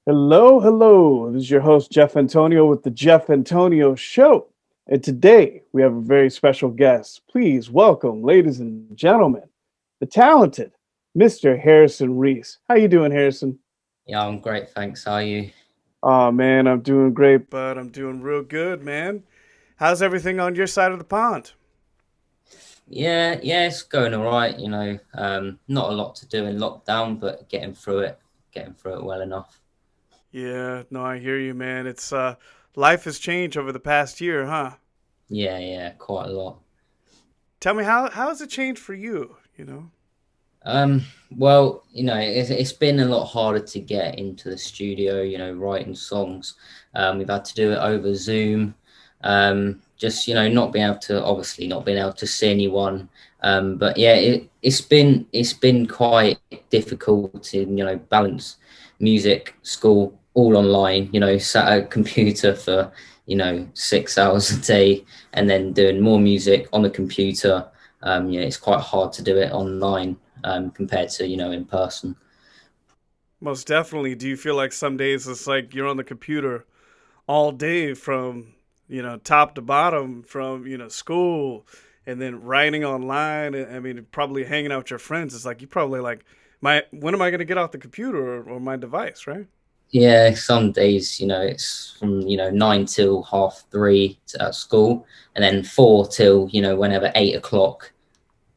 Hello, hello. This is your host, Jeff Antonio, with the Jeff Antonio Show. And today we have a very special guest. Please welcome, ladies and gentlemen, the talented Mr. Harrison Rhys. How you doing, Harrison? Yeah, I'm great, thanks. How are you? Oh, man, I'm doing great, but I'm doing real good, man. How's everything on your side of the pond? Yeah, it's going all right. Not a lot to do in lockdown, but getting through it well enough. Yeah, no, I hear you, man. It's life has changed over the past year, huh? Yeah, quite a lot. Tell me how has it changed for you? Well, it's been a lot harder to get into the studio. Writing songs. We've had to do it over Zoom. Just not being able to, obviously not being able to see anyone. But yeah, it's been quite difficult to balance music, school, all online. Sat at a computer for 6 hours a day, and then doing more music on the computer. It's quite hard to do it online compared to in person. Most definitely. Do you feel like some days it's like you're on the computer all day from, top to bottom from, school and then writing online? I mean, probably hanging out with your friends. It's like you probably like, when am I going to get off the computer or my device, right? Yeah, some days it's from 9 till half three at school, and then 4 till whenever 8 o'clock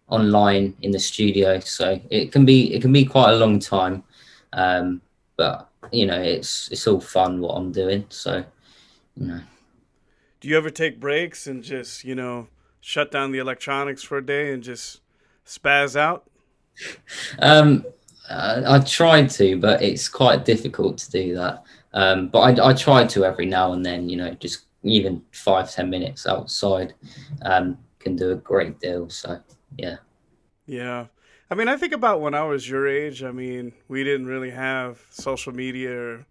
online in the studio. So it can be quite a long time, um, but it's all fun what I'm doing. So you know. Do you ever take breaks and just, shut down the electronics for a day and just spaz out? Um, I tried to, but it's quite difficult to do that. But I try to every now and then, just even 5-10 minutes outside can do a great deal. So, yeah. Yeah. I mean, I think about when I was your age. I mean, we didn't really have social media or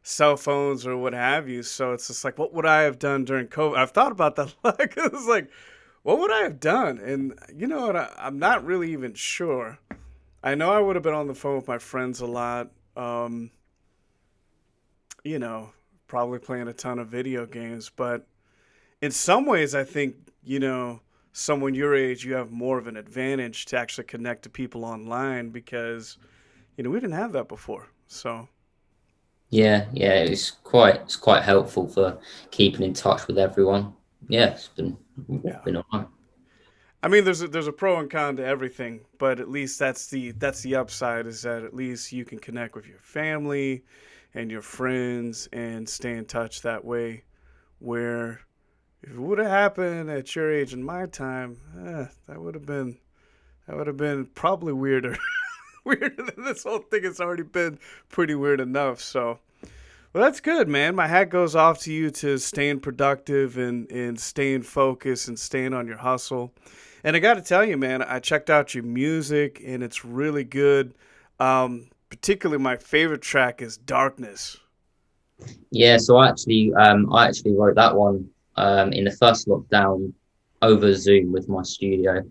cell phones or what have you. So it's just like, what would I have done during COVID? I've thought about that. Like, it's like, what would I have done? And you know what? I'm not really even sure. I know I would have been on the phone with my friends a lot. Um, you know, probably playing a ton of video games. But in some ways, I think, someone your age, you have more of an advantage to actually connect to people online because, we didn't have that before. So, Yeah, it's quite helpful for keeping in touch with everyone. Yeah, it's been yeah. been all right. I mean, there's a pro and con to everything, but at least that's the upside is that at least you can connect with your family and your friends and stay in touch that way. Where if it would have happened at your age and my time, that would have been probably weirder, weirder than this whole thing has already been pretty weird enough. So, well, that's good, man. My hat goes off to you to staying productive and staying focused and staying on your hustle. And I got to tell you, man, I checked out your music and it's really good. Particularly, my favorite track is Darkness. Yeah, so I actually wrote that one in the first lockdown over Zoom with my studio.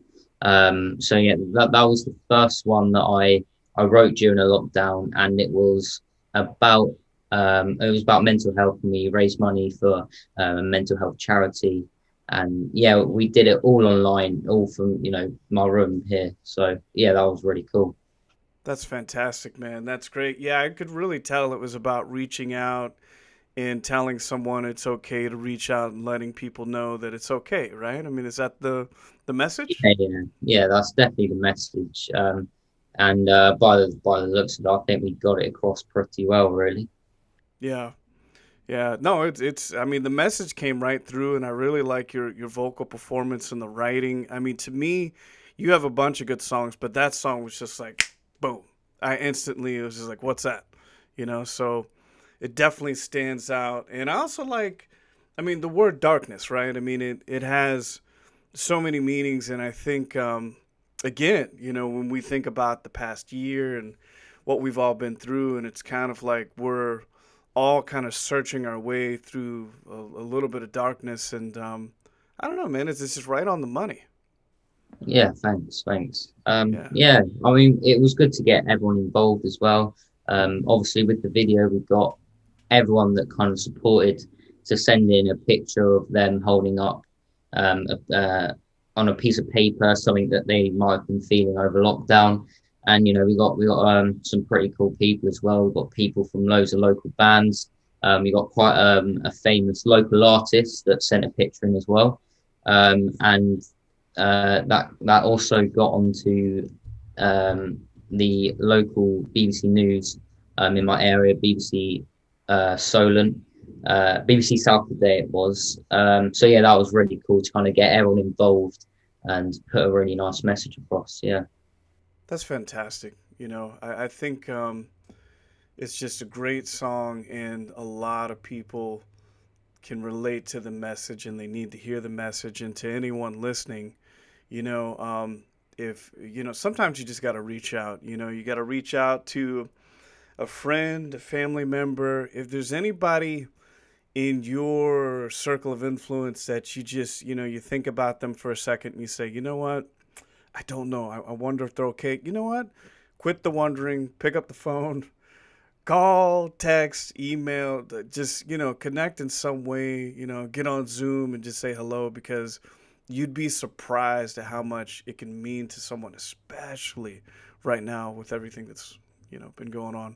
So yeah, that was the first one that I wrote during a lockdown, and it was about mental health, and we raised money for a mental health charity. And yeah, we did it all online, all from my room here. So yeah, that was really cool. That's fantastic, man. That's great. Yeah, I could really tell it was about reaching out and telling someone it's okay to reach out and letting people know that it's okay, right? I mean, is that the message? Yeah, that's definitely the message. And by the looks of it, I think we got it across pretty well, really. Yeah. Yeah, no, it's. I mean, the message came right through, and I really like your vocal performance and the writing. I mean, to me, you have a bunch of good songs, but that song was just like, boom! I instantly it was just like, what's that? So it definitely stands out, and I also like, I mean, the word darkness, right? I mean, it has so many meanings, and I think, again, when we think about the past year and what we've all been through, and it's kind of like we're all kind of searching our way through a little bit of darkness, and I don't know, man, it's just right on the money. Yeah, thanks. Yeah. Yeah, I mean, it was good to get everyone involved as well. Obviously, with the video, we got everyone that kind of supported to send in a picture of them holding up on a piece of paper something that they might have been feeling over lockdown. And we got some pretty cool people as well. We got people from loads of local bands. We got quite a famous local artist that sent a picture in as well. And that also got onto the local BBC News in my area, BBC Solent, BBC South today it was. So yeah, that was really cool to kind of get everyone involved and put a really nice message across. Yeah, That's fantastic. I think it's just a great song, and a lot of people can relate to the message, and they need to hear the message. And to anyone listening, you know, if sometimes you just got to reach out. You got to reach out to a friend, a family member. If there's anybody in your circle of influence that you just, you think about them for a second and you say, you know what? I don't know. I wonder if they're okay. You know what? Quit the wondering. Pick up the phone. Call, text, email. Just, connect in some way. Get on Zoom and just say hello, because you'd be surprised at how much it can mean to someone, especially right now with everything that's, been going on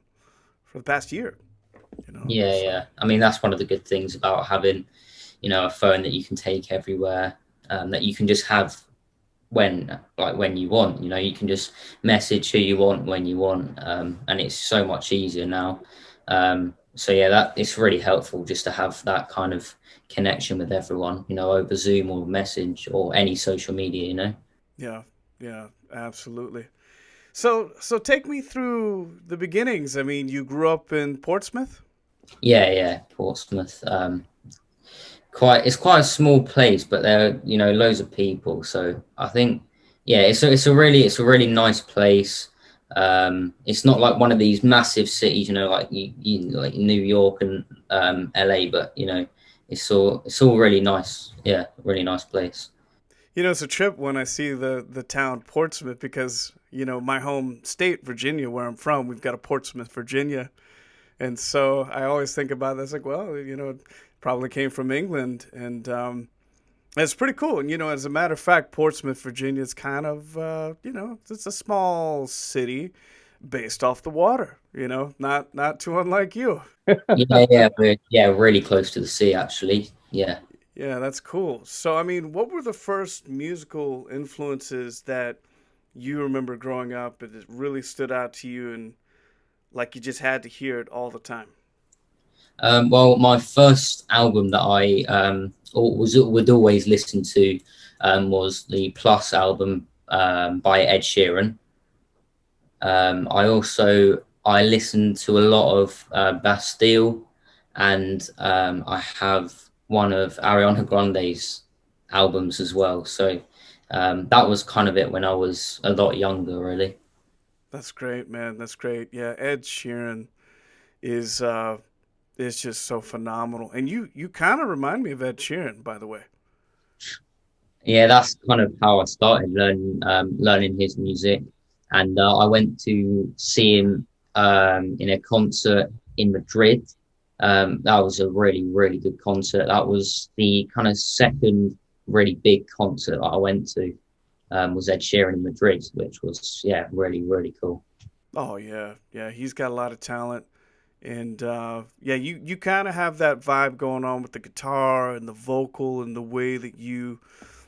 for the past year. So. yeah. I mean, that's one of the good things about having, a phone that you can take everywhere, that you can just have when you want. You can just message who you want when you want, and it's so much easier now. So yeah, that it's really helpful just to have that kind of connection with everyone, over Zoom or message or any social media. Yeah, yeah, absolutely. So take me through the beginnings. I mean, you grew up in Portsmouth? Yeah, Portsmouth. It's quite a small place, but there are loads of people. So I think yeah, it's a really nice place. It's not like one of these massive cities, like you like New York and LA, but it's all really nice. Yeah, really nice place. It's a trip when I see the town Portsmouth, because, my home state, Virginia, where I'm from, we've got a Portsmouth, Virginia. And so I always think about this like, well, it probably came from England. And it's pretty cool. And, as a matter of fact, Portsmouth, Virginia is kind of, it's a small city based off the water, not too unlike you. Yeah, we're really close to the sea actually. Yeah. Yeah, that's cool. So, I mean, what were the first musical influences that you remember growing up that really stood out to you, and like you just had to hear it all the time? Well, my first album that I would always listen to was the Plus album by Ed Sheeran. I listened to a lot of Bastille, and I have one of Ariana Grande's albums as well. So that was kind of it when I was a lot younger, really. That's great, man. That's great. Yeah, Ed Sheeran is is just so phenomenal. And you kind of remind me of Ed Sheeran, by the way. Yeah, that's kind of how I started learning his music, and I went to see him in a concert in Madrid. That was a really really good concert. That was the kind of second really big concert that I went to. Was Ed Sheeran in Madrid, which was yeah really really cool. Oh yeah, yeah. He's got a lot of talent. And yeah, you kind of have that vibe going on with the guitar and the vocal and the way that you,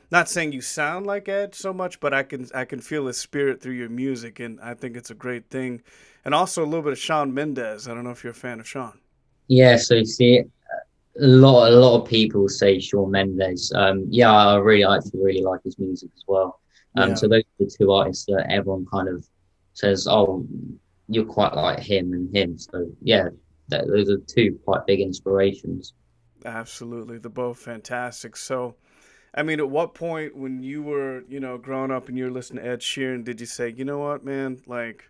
not saying you sound like Ed so much, but I can feel his spirit through your music, and I think it's a great thing. And also a little bit of Shawn Mendes. I don't know if you're a fan of Shawn. Yeah, so you see, a lot of people say Shawn Mendes. Yeah, I actually really like his music as well. Yeah, So those are the two artists that everyone kind of says, "Oh, you're quite like him and him." So yeah, those are two quite big inspirations. absolutely. They're both fantastic. So, I mean, at what point when you were, growing up and you were listening to Ed Sheeran, did you say, you know what, man, like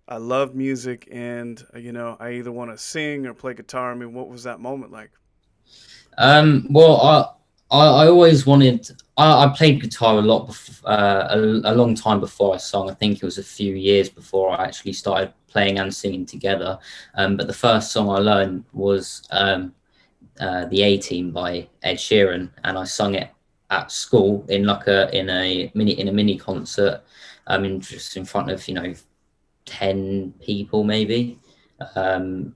I love music, and I either want to sing or play guitar. I mean, what was that moment like? Well, I always wanted. I played guitar a lot, a long time before I sung. I think it was a few years before I actually started playing and singing together. But the first song I learned was the A Team by Ed Sheeran, and I sung it at school in like a mini concert. Just in front of 10 people maybe. Um,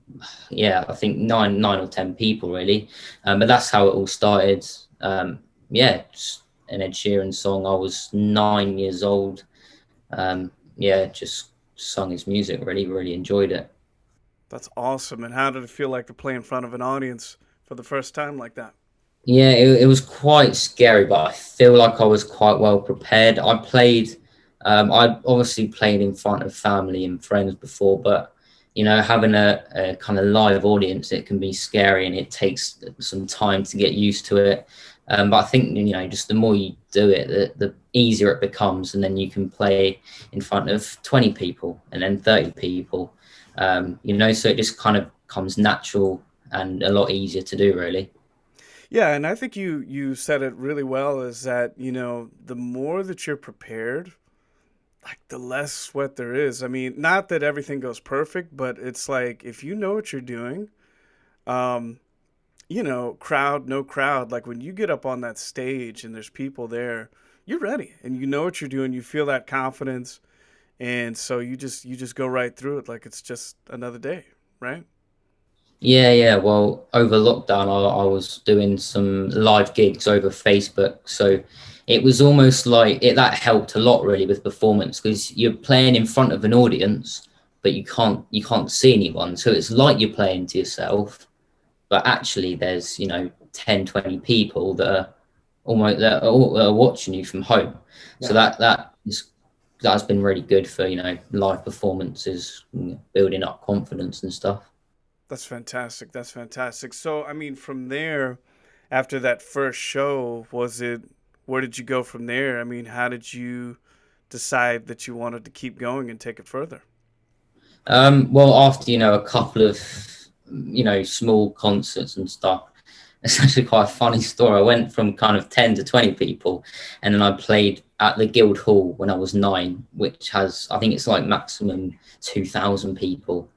yeah, I think nine or 10 people really. But that's how it all started. Yeah, just an Ed Sheeran song. I was 9 years old. Yeah, just sung his music. Really enjoyed it. That's awesome. And how did it feel like to play in front of an audience for the first time like that? Yeah, it was quite scary, but I feel like I was quite well prepared. I obviously played in front of family and friends before, but having a kind of live audience, it can be scary and it takes some time to get used to it. But I think, just the more you do it, the easier it becomes, and then you can play in front of 20 people and then 30 people. So it just kind of comes natural and a lot easier to do, really. Yeah, and I think you said it really well is that, the more that you're prepared, like the less sweat there is. I mean, not that everything goes perfect, but it's like if you know what you're doing, um, crowd, no crowd, like when you get up on that stage and there's people there, you're ready and you know what you're doing, you feel that confidence, and so you just go right through it like it's just another day, right? Yeah. Well, over lockdown, I was doing some live gigs over Facebook, so it was almost like that helped a lot really with performance because you're playing in front of an audience, but you can't see anyone, so it's like you're playing to yourself, but actually there's 10, 20 people that are watching you from home. So Yeah. that's been really good for live performances, building up confidence and stuff. That's fantastic. That's fantastic. So, I mean, from there, after that first show, where did you go from there? I mean, how did you decide that you wanted to keep going and take it further? Well, after a couple of small concerts and stuff, it's actually quite a funny story. I went from kind of 10 to 20 people, and then I played at the Guildhall when I was 9, which has, I think it's like maximum 2,000 people.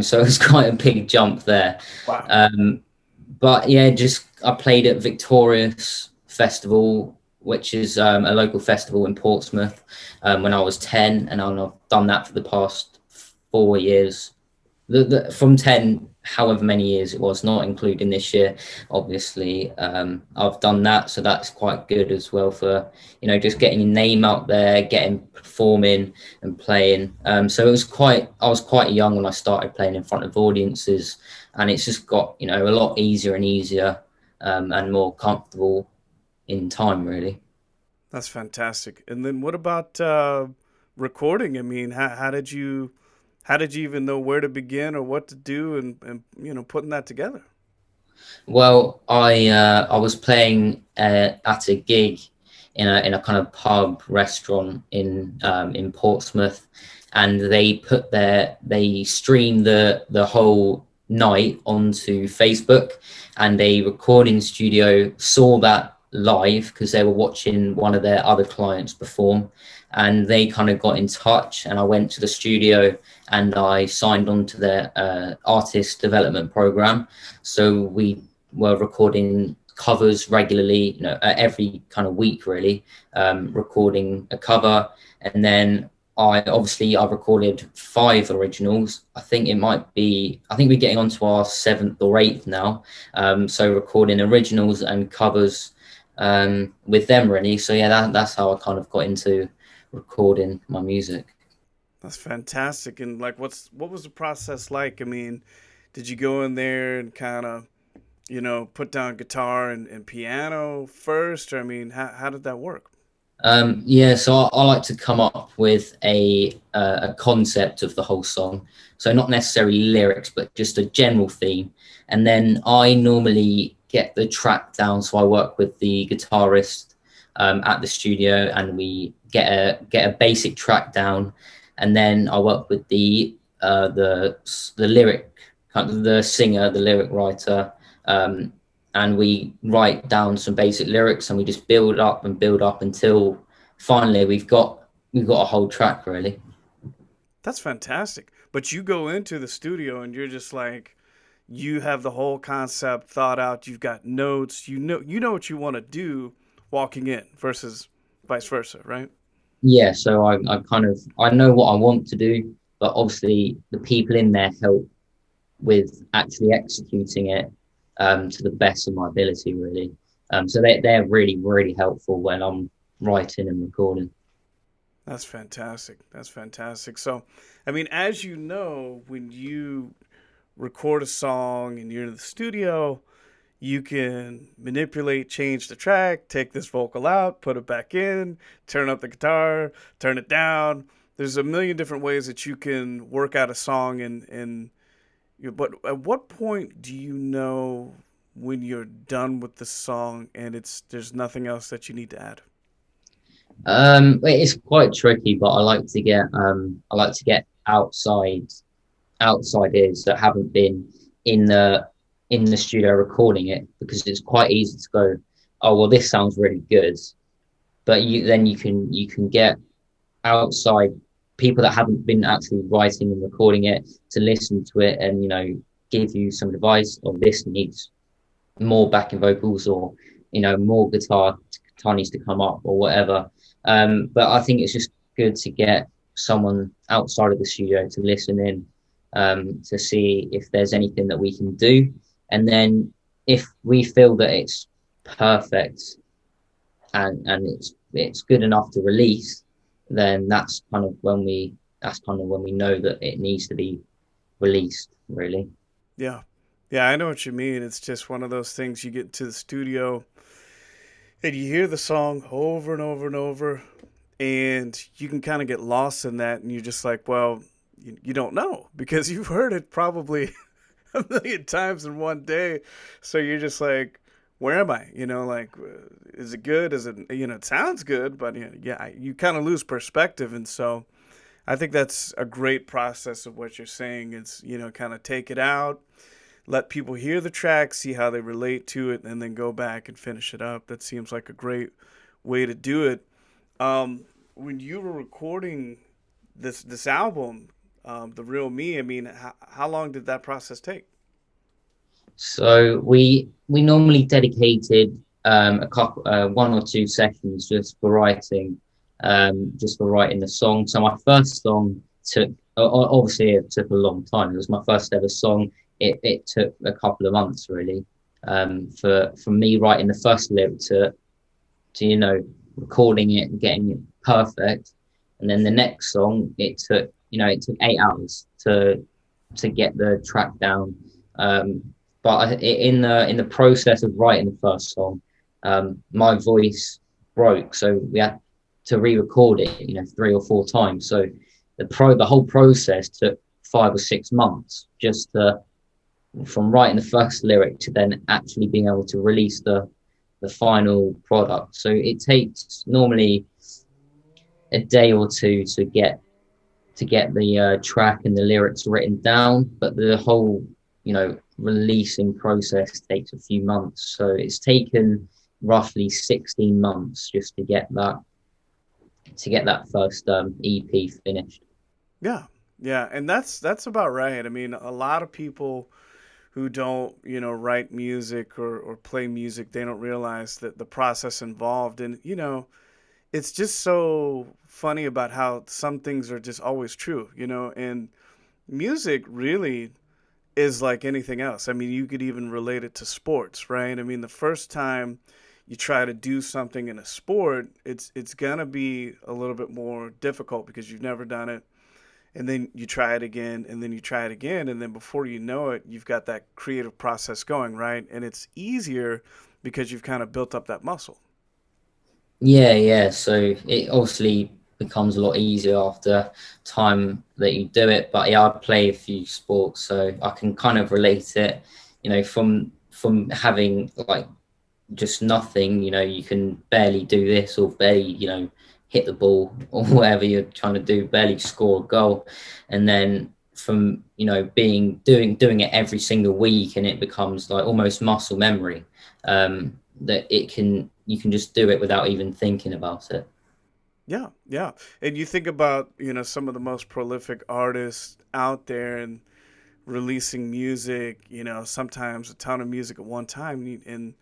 So it was quite a big jump there. Wow. Um, but yeah, just I played at Victorious Festival, which is a local festival in Portsmouth, when I was 10, and I've done that for the past 4 years. From 10, however many years it was, not including this year, obviously. I've done that, so that's quite good as well for just getting your name out there, getting performing and playing. So I was quite young when I started playing in front of audiences, and it's just got a lot easier and easier, and more comfortable in time, really. That's fantastic. And then what about recording? I mean, how did you even know where to begin or what to do and putting that together? Well, I was playing at a gig in a kind of pub restaurant in Portsmouth, and they streamed the whole night onto Facebook, and a recording studio saw that live because they were watching one of their other clients perform, and they kind of got in touch, and I went to the studio and I signed on to their artist development program. So we were recording covers regularly, every kind of week, really, recording a cover. And then I recorded 5 originals. I think we're getting on to our 7th or 8th now. So recording originals and covers with them, really. So yeah, that's how I kind of got into recording my music. That's fantastic. And like, what was the process like? I mean, did you go in there and kind of, put down guitar and piano first? Or I mean, how did that work? Yeah, so I like to come up with a concept of the whole song. So not necessarily lyrics, but just a general theme. And then I normally get the track down. So I work with the guitarist at the studio, and we get a basic track down. and then I work with the lyric, kind of the singer, the lyric writer, um, and we write down some basic lyrics, and we just build up and build up until finally we've got a whole track really. That's fantastic. But you go into the studio and you're just like, you have the whole concept thought out. You've got notes. You know what you want to do walking in versus vice versa, right? Yeah, so I kind of I know what I want to do, but obviously the people in there help with actually executing it to the best of my ability, really. So they're really, really helpful when I'm writing and recording. That's fantastic. That's fantastic. So, I mean, as you know, when you record a song and you're in the studio, you can manipulate, change the track, take this vocal out, put it back in, turn up the guitar, turn it down. There's a million different ways that you can work out a song but at what point do you know when you're done with the song and there's nothing else that you need to add? It's quite tricky, but I like to get outside ears that haven't been in the studio recording it, because it's quite easy to go, oh well, this sounds really good, but you can get outside people that haven't been actually writing and recording it to listen to it, and give you some advice, or this needs more backing vocals, or more guitar needs to come up, or whatever. But I think it's just good to get someone outside of the studio to listen in, to see if there's anything that we can do, and then if we feel that it's perfect, and it's good enough to release, then that's kind of when we know that it needs to be released, really. Yeah. Yeah, I know what you mean. It's just one of those things you get to the studio and you hear the song over and over and over, and you can kind of get lost in that, and you're just like, well, you don't know because you've heard it probably a million times in one day. So you're just like, where am I? Like, is it good? Is it, it sounds good, but yeah, you kind of lose perspective. And so I think that's a great process of what you're saying. It's, kind of take it out, let people hear the track, see how they relate to it, and then go back and finish it up. That seems like a great way to do it. When you were recording this album, the real me, I mean, how long did that process take? So we normally dedicated a couple, 1 or 2 sessions just for writing the song. So my first song took, obviously it took a long time. It was my first ever song. It took a couple of months really, for me writing the first lyric to recording it and getting it perfect, and then the next song it took 8 hours to get the track down. But in the process of writing the first song, my voice broke, so we had to re-record it, 3 or 4 times. So the whole process took 5 or 6 months, just from writing the first lyric to then actually being able to release the final product. So it takes normally a day or two to get the track and the lyrics written down, but the whole releasing process takes a few months. So it's taken roughly 16 months just to get that first EP finished. Yeah, yeah, and that's about right. I mean, a lot of people who don't, write music or play music, they don't realize that the process involved. And, it's just so funny about how some things are just always true, and music really is like anything else. I mean, you could even relate it to sports, right? I mean, the first time you try to do something in a sport, it's gonna be a little bit more difficult because you've never done it. And then you try it again, and then you try it again, and then before you know it, you've got that creative process going, right? And it's easier because you've kind of built up that muscle. Yeah, yeah. So it obviously becomes a lot easier after time that you do it. But yeah, I play a few sports, so I can kind of relate it. From having like just nothing. You can barely do this or barely, hit the ball or whatever you're trying to do, barely score a goal. And then from, you know, doing it every single week, and it becomes like almost muscle memory, that you can just do it without even thinking about it. Yeah, yeah. And you think about, some of the most prolific artists out there and releasing music, sometimes a ton of music at one time. And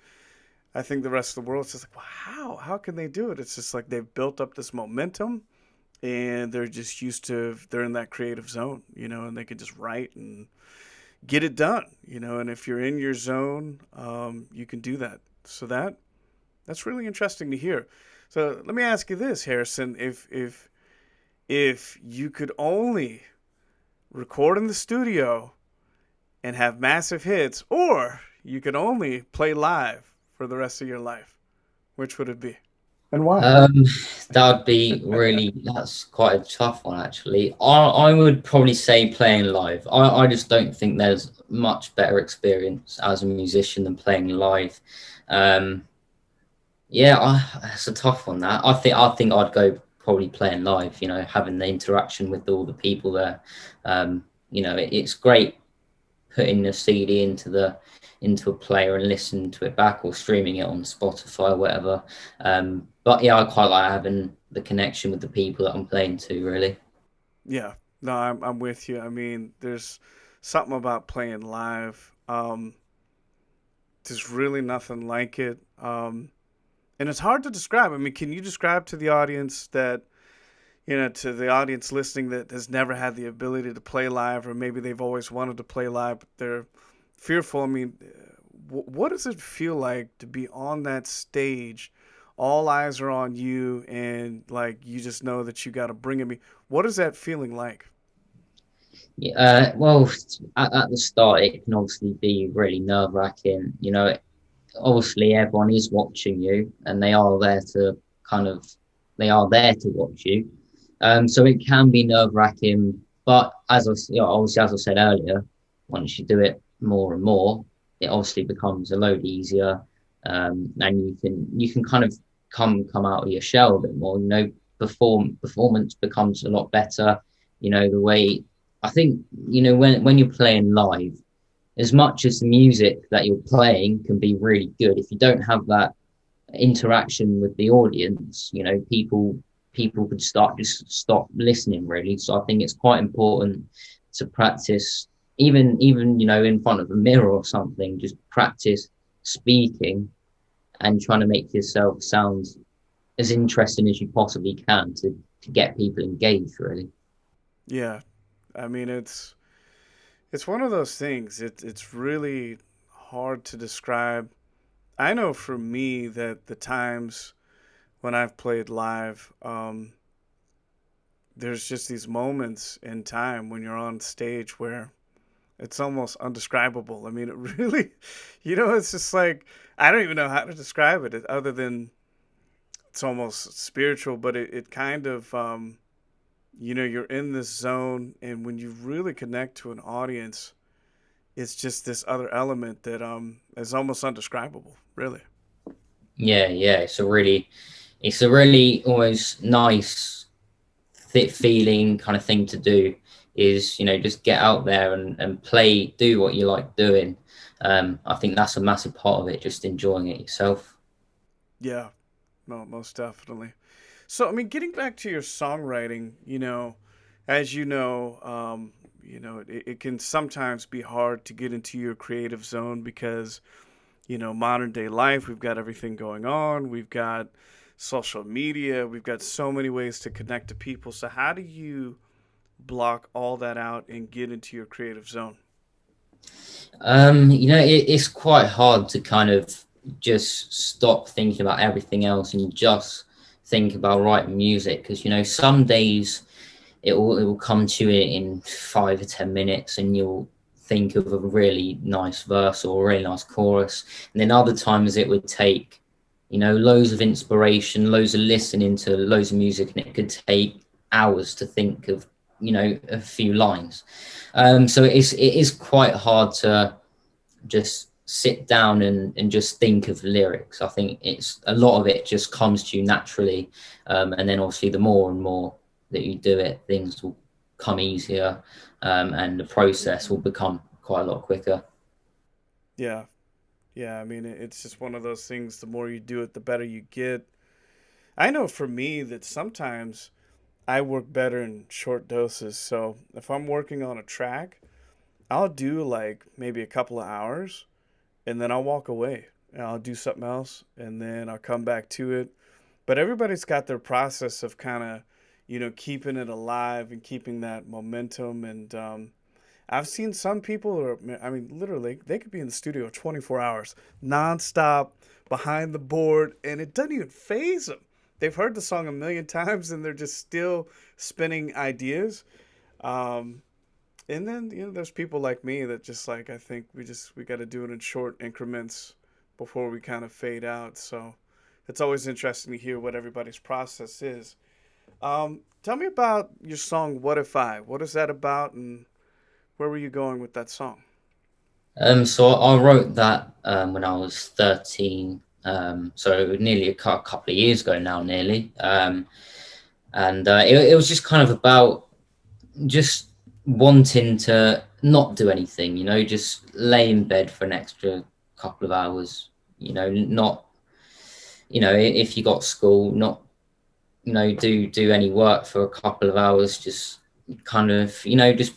I think the rest of the world's just like, well, how can they do it? It's just like they've built up this momentum and they're just used to, they're in that creative zone, and they can just write and get it done, and if you're in your zone, you can do that. So that's really interesting to hear. So let me ask you this, Harrison: if you could only record in the studio and have massive hits, or you could only play live for the rest of your life, which would it be? And why? Um, that would be really, that's quite a tough one, actually. I would probably say playing live. I just don't think there's much better experience as a musician than playing live. Um, yeah, it's a tough one. That I think I'd go probably playing live. You know, having the interaction with all the people there. You know, it's great putting the CD into a player and listening to it back, or streaming it on Spotify or whatever. But yeah, I quite like having the connection with the people that I'm playing to. Really. Yeah, no, I'm with you. I mean, there's something about playing live. There's really nothing like it. And it's hard to describe. I mean, can you describe to the audience that, to the audience listening that has never had the ability to play live, or maybe they've always wanted to play live, but they're fearful? I mean, what does it feel like to be on that stage? All eyes are on you, and like you just know that you got to bring it. Me, what is that feeling like? Yeah, well, at the start, it can obviously be really nerve-wracking. You know, obviously everyone is watching you, and kind of they are there to watch you. So it can be nerve-wracking, but obviously, as I said earlier, once you do it more and more, it obviously becomes a load easier, and you can kind of come out of your shell a bit more. You know, performance becomes a lot better. You know, the way I think, you know, when you're playing live, as much as the music that you're playing can be really good, if you don't have that interaction with the audience, you know, people could stop listening really. So I think it's quite important to practice, even you know, in front of a mirror or something, just practice speaking and trying to make yourself sound as interesting as you possibly can to get people engaged really. Yeah, I mean, it's one of those things. It's really hard to describe. I know for me that the times when I've played live, there's just these moments in time when you're on stage where it's almost undescribable. I mean, it really, it's just like I don't even know how to describe it other than it's almost spiritual, but it kind of, you're in this zone, and when you really connect to an audience, it's just this other element that is almost undescribable, really. Yeah, it's a really almost nice fit feeling kind of thing to do, is, you know, just get out there and play, do what you like doing. I think that's a massive part of it, just enjoying it yourself. Yeah, no, most definitely. So, I mean, getting back to your songwriting, as it can sometimes be hard to get into your creative zone because, modern day life, we've got everything going on. We've got social media. We've got so many ways to connect to people. So, how do you block all that out and get into your creative zone? You know, it's quite hard to kind of just stop thinking about everything else and just think about writing music, because, you know, some days it will come to you in 5 or 10 minutes, and you'll think of a really nice verse or a really nice chorus. And then other times it would take, you know, loads of inspiration, loads of listening to loads of music, and it could take hours to think of, you know, a few lines. So it is quite hard to just sit down and just think of lyrics. I think it's a lot of it just comes to you naturally, and then obviously the more and more that you do it, things will come easier, and the process will become quite a lot quicker. Yeah, yeah. I mean, it's just one of those things. The more you do it, the better you get. I know for me that sometimes I work better in short doses. So if I'm working on a track, I'll do like maybe a couple of hours and then I'll walk away and I'll do something else and then I'll come back to it. But everybody's got their process of kind of, keeping it alive and keeping that momentum. And I've seen some people, or I mean, literally, they could be in the studio 24 hours, nonstop, behind the board, and it doesn't even phase them. They've heard the song a million times and they're just still spinning ideas. Um, and then there's people like me that just like I think we got to do it in short increments before we kind of fade out. So it's always interesting to hear what everybody's process is. Tell me about your song "What If I." What is that about, and where were you going with that song? So I wrote that when I was 13. So nearly couple of years ago now, nearly. And it was just kind of about just wanting to not do anything, just lay in bed for an extra couple of hours, not, if you got school, not, do any work for a couple of hours, just kind of, just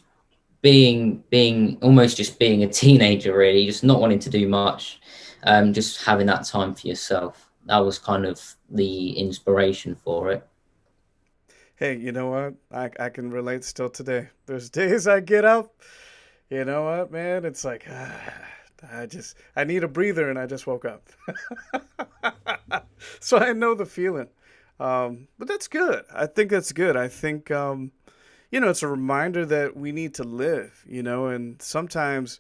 being almost just being a teenager, really, just not wanting to do much, just having that time for yourself. That was kind of the inspiration for it. Hey, you know what? I can relate still today. There's days I get up, you know what, man? It's like I need a breather and I just woke up. So I know the feeling. But that's good. I think that's good. I think it's a reminder that we need to live, and sometimes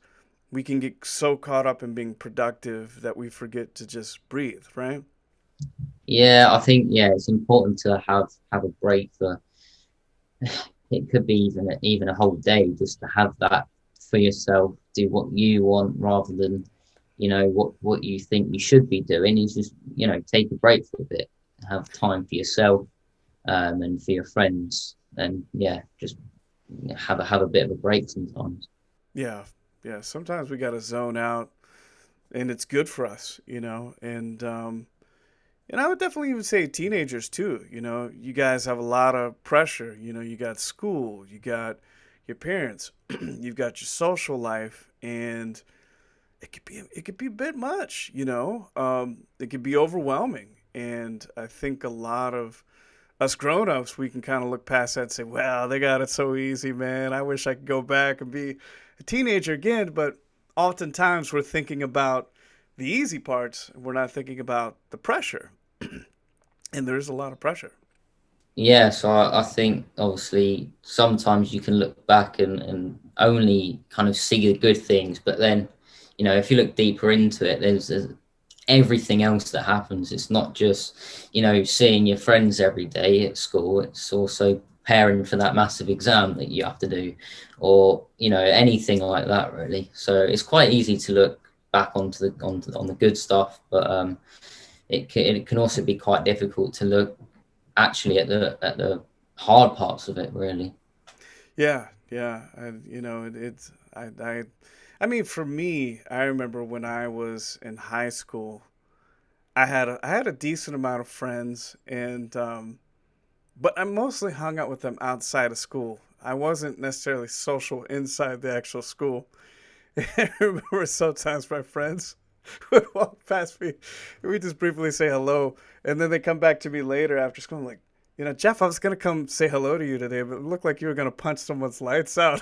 we can get so caught up in being productive that we forget to just breathe, right? Yeah, I think it's important to have a break for, it could be even a whole day, just to have that for yourself, do what you want rather than what you think you should be doing. Is just take a break for a bit, have time for yourself, and for your friends, and just have a bit of a break sometimes. Yeah. Yeah. Sometimes we got to zone out and it's good for us, and I would definitely even say teenagers too. You guys have a lot of pressure. You got school, you got your parents, you've got your social life, and it could be a bit much. It could be overwhelming, and I think a lot of us grown-ups we can kind of look past that and say, "Well, they got it so easy, man. I wish I could go back and be a teenager again." But oftentimes we're thinking about the easy parts. We're not thinking about the pressure and there's a lot of pressure. Yeah, so I think obviously sometimes you can look back and only kind of see the good things, but then, if you look deeper into it, there's everything else that happens. It's not just, seeing your friends every day at school. It's also preparing for that massive exam that you have to do, or, anything like that, really. So it's quite easy to look back on the good stuff, but it can also be quite difficult to look actually at the hard parts of it, really. Yeah, yeah, and it's I mean, for me, I remember when I was in high school, I had a decent amount of friends, and but I mostly hung out with them outside of school. I wasn't necessarily social inside the actual school. I remember sometimes my friends would walk past me, and we just briefly say hello, and then they come back to me later after school. I'm like, Jeff, I was gonna come say hello to you today, but it looked like you were gonna punch someone's lights out.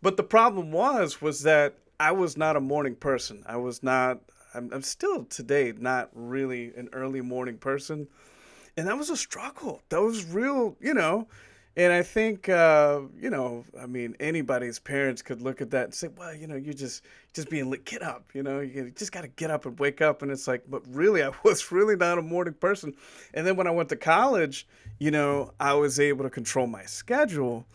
But the problem was that I was not a morning person. I was not. I'm still today not really an early morning person, and that was a struggle. That was real. And I think, I mean, anybody's parents could look at that and say, well, you're just being lit. Get up, you just got to get up and wake up. And it's like, but really, I was really not a morning person. And then when I went to college, I was able to control my schedule.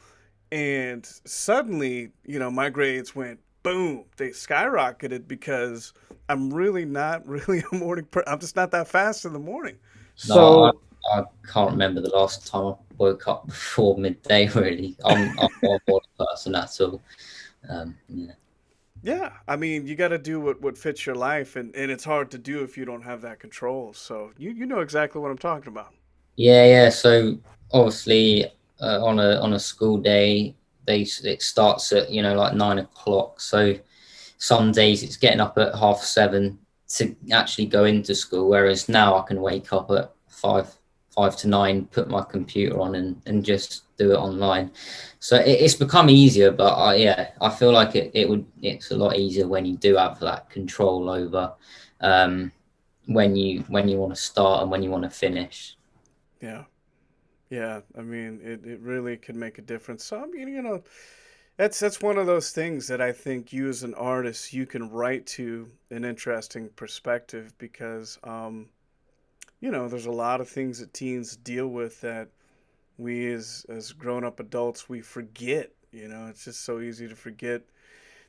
And suddenly, my grades went boom, they skyrocketed because I'm really not really a morning I'm just not that fast in the morning. No, I, So I can't remember the last time I woke up before midday. Really, I'm not a morning person at all. Yeah. yeah, I mean, you got to do what fits your life, and it's hard to do if you don't have that control. So you know exactly what I'm talking about. Yeah. So obviously, on a school day, it starts at like 9 o'clock. So some days it's getting up at 7:30 to actually go into school, whereas now I can wake up at 5 to 9, put my computer on and just do it online. So it's become easier, but yeah, I feel like it's a lot easier when you do have that control over um, when you want to start and when you want to finish. Yeah, yeah. I mean, it really can make a difference. So I mean, that's one of those things that I think you as an artist you can write to an interesting perspective because there's a lot of things that teens deal with that we as grown up adults we forget. It's just so easy to forget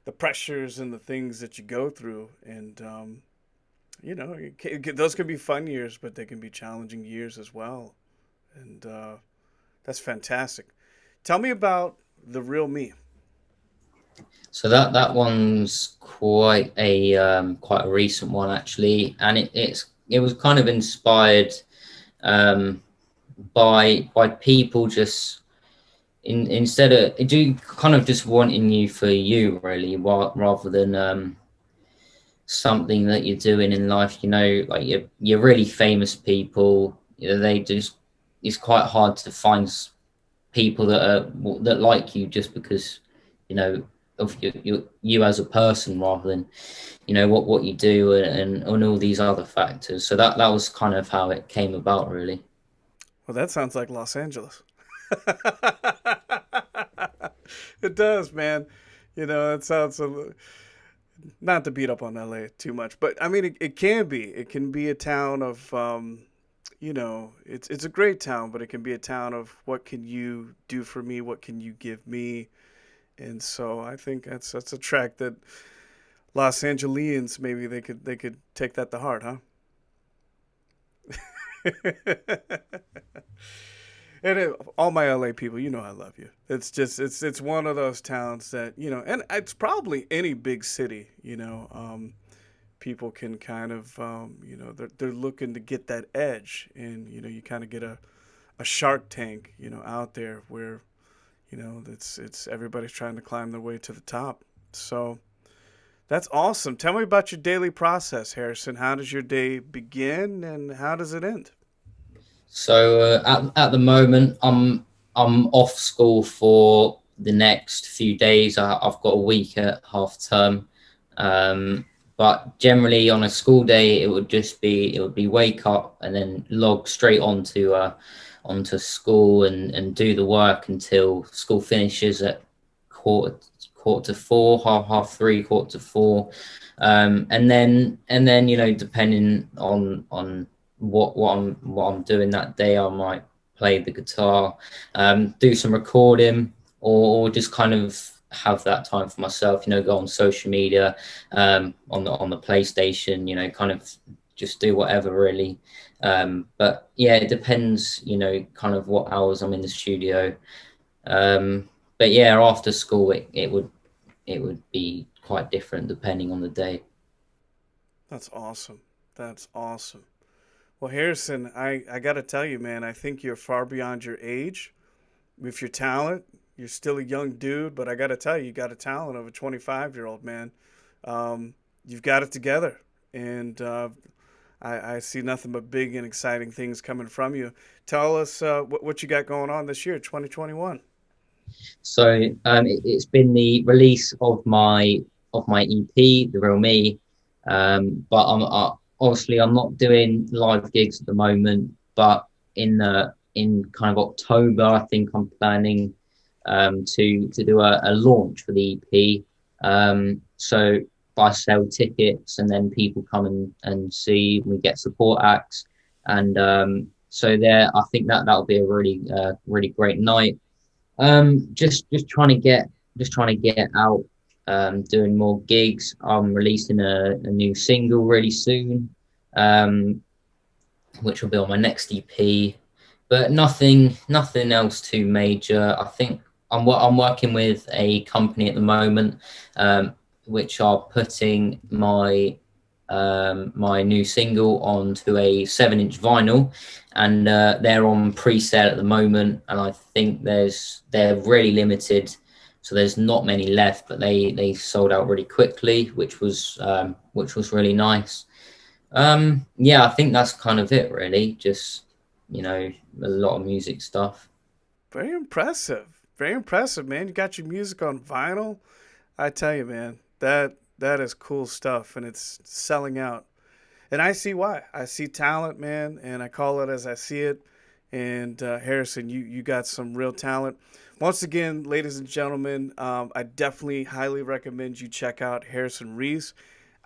the pressures and the things that you go through, and those can be fun years, but they can be challenging years as well. And that's fantastic. Tell me about the real me. So that one's quite a recent one actually, and it was kind of inspired um, by people just instead of do kind of just wanting you for you really, rather than something that you're doing in life. Like you're really famous people. They just it's quite hard to find people that like you just because you know of you as a person rather than what you do and all these other factors. So that was kind of how it came about really. Well, that sounds like Los Angeles. It does, man. It sounds not to beat up on LA too much, but I mean, it can be. It can be a town of, it's a great town, but it can be a town of what can you do for me? What can you give me? And so I think that's a track that Los Angeles maybe they could take that to heart, huh? And all my LA people, I love you. It's just it's one of those towns that and it's probably any big city. People can kind of they're looking to get that edge, and you kind of get a Shark Tank out there where it's everybody's trying to climb their way to the top. So that's awesome. Tell me about your daily process, Harrison. How does your day begin and how does it end? So at the moment, I'm off school for the next few days. I've got a week at half term, but generally on a school day, it would be wake up and then log straight onto school and do the work until school finishes at quarter quarter to four, half three, quarter to four, and then depending on what I'm doing that day. I might play the guitar, do some recording, or just kind of have that time for myself. Go on social media, on the PlayStation. Kind of just do whatever really. But yeah, it depends. Kind of what hours I'm in the studio. Um, but yeah, after school, it would be quite different depending on the day. That's awesome. That's awesome. Well, Harrison, I got to tell you, man, I think you're far beyond your age. With your talent, you're still a young dude, but I got to tell you, you got a talent of a 25-year-old, man. You've got it together. And I see nothing but big and exciting things coming from you. Tell us what you got going on this year, 2021. So it's been the release of my EP, The Real Me. But obviously I'm not doing live gigs at the moment. But in kind of October, I think I'm planning to do a launch for the EP. So I sell tickets and then people come and see. We get support acts, and so there, I think that'll be a really great night. Just trying to get out. doing more gigs. I'm releasing a new single really soon, um, which will be on my next EP. But nothing else too major. I think I'm working with a company at the moment, which are putting my new single onto a 7-inch vinyl, and they're on pre-sale at the moment. And I think they're really limited, so there's not many left. But they sold out really quickly, which was really nice. Yeah, I think that's kind of it, really. Just a lot of music stuff. Very impressive. Very impressive, man. You got your music on vinyl. I tell you, man, that is cool stuff, and it's selling out. And I see why. I see talent, man, and I call it as I see it. And Harrison, you got some real talent. Once again, ladies and gentlemen, I definitely highly recommend you check out Harrison Rhys.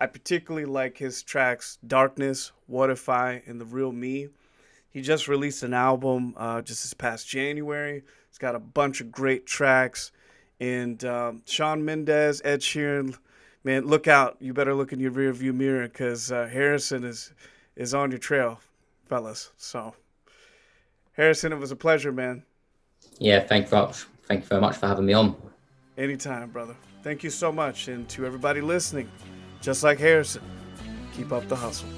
I particularly like his tracks "Darkness," "What If I," and "The Real Me." He just released an album just this past January. It's got a bunch of great tracks. And Shawn Mendes, Ed Sheeran, man, look out. You better look in your rearview mirror because Harrison is on your trail, fellas. So, Harrison, it was a pleasure, man. Yeah, thank you very much. Thank you very much for having me on. Anytime, brother. Thank you so much. And to everybody listening, just like Harrison, keep up the hustle.